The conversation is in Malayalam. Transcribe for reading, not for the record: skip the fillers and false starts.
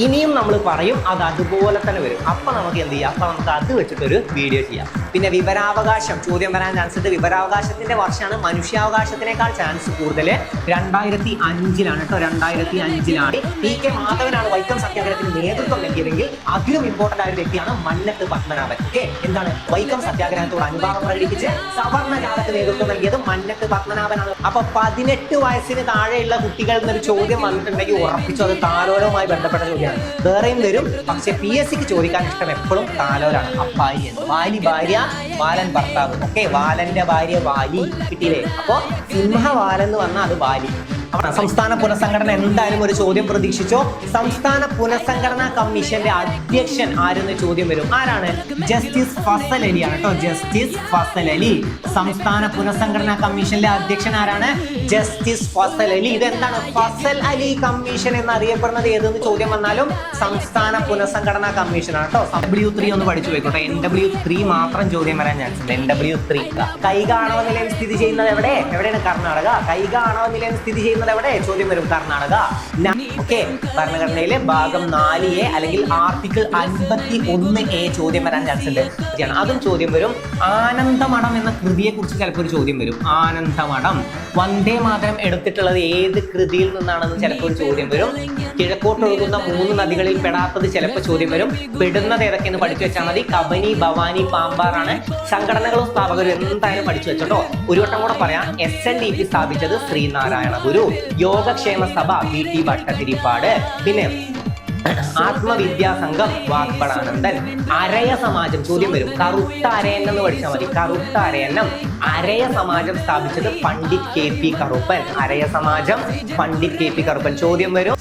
ഇനിയും നമ്മൾ പറയും അത് അതുപോലെ തന്നെ വരും. അപ്പൊ നമുക്ക് എന്ത് ചെയ്യാം? അപ്പൊ നമുക്ക് അത് വെച്ചിട്ടൊരു വീഡിയോ ചെയ്യാം. പിന്നെ വിവരാവകാശം ചോദ്യം വരാൻ ചാൻസ് ഉണ്ട്. വിവരാവകാശത്തിന്റെ വർഷമാണ് മനുഷ്യാവകാശത്തിനേക്കാൾ ചാൻസ് കൂടുതൽ 2005 കേട്ടോ. 2005 PK മാധവനാണ് വൈക്കം സത്യാഗ്രഹത്തിന് നേതൃത്വം നൽകിയതെങ്കിൽ അതിലും ഇമ്പോർട്ടന്റ് ആയ ഒരു വ്യക്തിയാണ് മന്നത്ത് പത്മനാഭൻ. ഓക്കെ, എന്താണ് വൈക്കം സത്യാഗ്രഹത്തോട് അനുഭാവം പ്രകടിപ്പിച്ച് സവർണ ജാഥക്ക് നേതൃത്വം നൽകിയത് മന്നത്ത് പത്മനാഭനാണ്. അപ്പൊ 18 വയസ്സിന് താഴെയുള്ള കുട്ടികൾ എന്നൊരു ചോദ്യം വന്നിട്ടുണ്ടെങ്കിൽ ഉറപ്പിച്ചു അത് താലോലവുമായി ബന്ധപ്പെട്ട ചോദ്യമാണ്. വേറെയും വരും, പക്ഷെ PSCക്ക് ചോദിക്കാൻ ഇഷ്ടം എപ്പോഴും താലോലാണ്. അപ്പായി എന്ന് വാലി ഭാര്യ, ബാലൻ ഭർത്താവ്. ഓക്കെ, വാലന്റെ ഭാര്യ വാലി കിട്ടിയില്ലേ? അപ്പോ സിംഹവാലൻ എന്ന് പറഞ്ഞാൽ അത് വാലി. സംസ്ഥാന പുനഃസംഘടന എന്തായാലും ഒരു ചോദ്യം പ്രതീക്ഷിച്ചോ. സംസ്ഥാന പുനഃസംഘടനാ കമ്മീഷന്റെ അധ്യക്ഷൻ ആരെന്ന് ചോദ്യം വരും. ആരാണ്? ജസ്റ്റിസ് ഫസൽ അലി ആണ് കേട്ടോ. ജസ്റ്റിസ് ഫസൽ അലി. സംസ്ഥാന പുനഃസംഘടനാ കമ്മീഷന്റെ അധ്യക്ഷൻ ആരാണ്? ജസ്റ്റിസ് ഫസൽ അലി. ഇതെന്താണ് ഫസൽ അലി കമ്മീഷൻ എന്നറിയപ്പെടുന്നത്? ഏതെന്ന് ചോദ്യം വന്നാലും സംസ്ഥാന പുനഃസംഘടനാ കമ്മീഷൻ ആണ് കേട്ടോ. NW3 ഒന്ന് പഠിച്ചു പോയിക്കോട്ടെ. NW3 മാത്രം ചോദ്യം വരാൻ ചാൻസ് ഉണ്ട്. NW3 കൈഗ ആണവ നിലയം സ്ഥിതി ചെയ്യുന്നത് എവിടെയാണ്? കർണാടക. കൈഗ ആണവ നിലയം സ്ഥിതി ചെയ്യുന്നത് എവിടെ? ചോദ്യം വരും കർണാടക. ഓക്കെ, ഭരണഘടനയിലെ ഭാഗം 4A അല്ലെങ്കിൽ ആർട്ടിക്കിൾ 51A ചോദ്യം വരാൻ ചാൻസ് ഉണ്ട്. അതും ചോദ്യം വരും. ആനന്ദമഠം എന്ന കൃതിയെ കുറിച്ച് ചിലപ്പോൾ ഒരു ചോദ്യം വരും. ആനന്ദമഠം. വന്ദേ മാതരം എടുത്തിട്ടുള്ളത് ഏത് കൃതിയിൽ നിന്നാണെന്ന് ചിലപ്പോൾ ഒരു ചോദ്യം വരും. കിഴക്കോട്ടൊഴുകുന്ന 3 നദികളിൽ പെടാത്തത് ചിലപ്പോൾ ചോദ്യം വരും. പെടുന്നത് ഏതൊക്കെയെന്ന് പഠിച്ചു വെച്ചാൽ മതി. കബനി, ഭവാനി, പാമ്പാറാണ്. സംഘടനകളും സ്ഥാപകരും എന്തായാലും പഠിച്ചു വെച്ചോട്ടോ. ഒരു വട്ടം കൂടെ പറയാം. SNDP സ്ഥാപിച്ചത് ശ്രീനാരായണ ഗുരു. യോഗക്ഷേമ സഭ VT ഭട്ടതിരിപ്പാട്. പിന്നെ ആത്മവിദ്യാസംഘം വാഗ്ഭടാനന്ദൻ. അരയ സമാജം ചോദ്യം വരും. കറുത്ത അരയന്നം എന്ന് പഠിച്ചാൽ മതി. കറുത്ത അരയന്നം. അരയ സമാജം സ്ഥാപിച്ചത് പണ്ഡിറ്റ് KP കറുപ്പൻ. അരയ സമാജം പണ്ഡിറ്റ് KP കറുപ്പൻ ചോദ്യം വരും.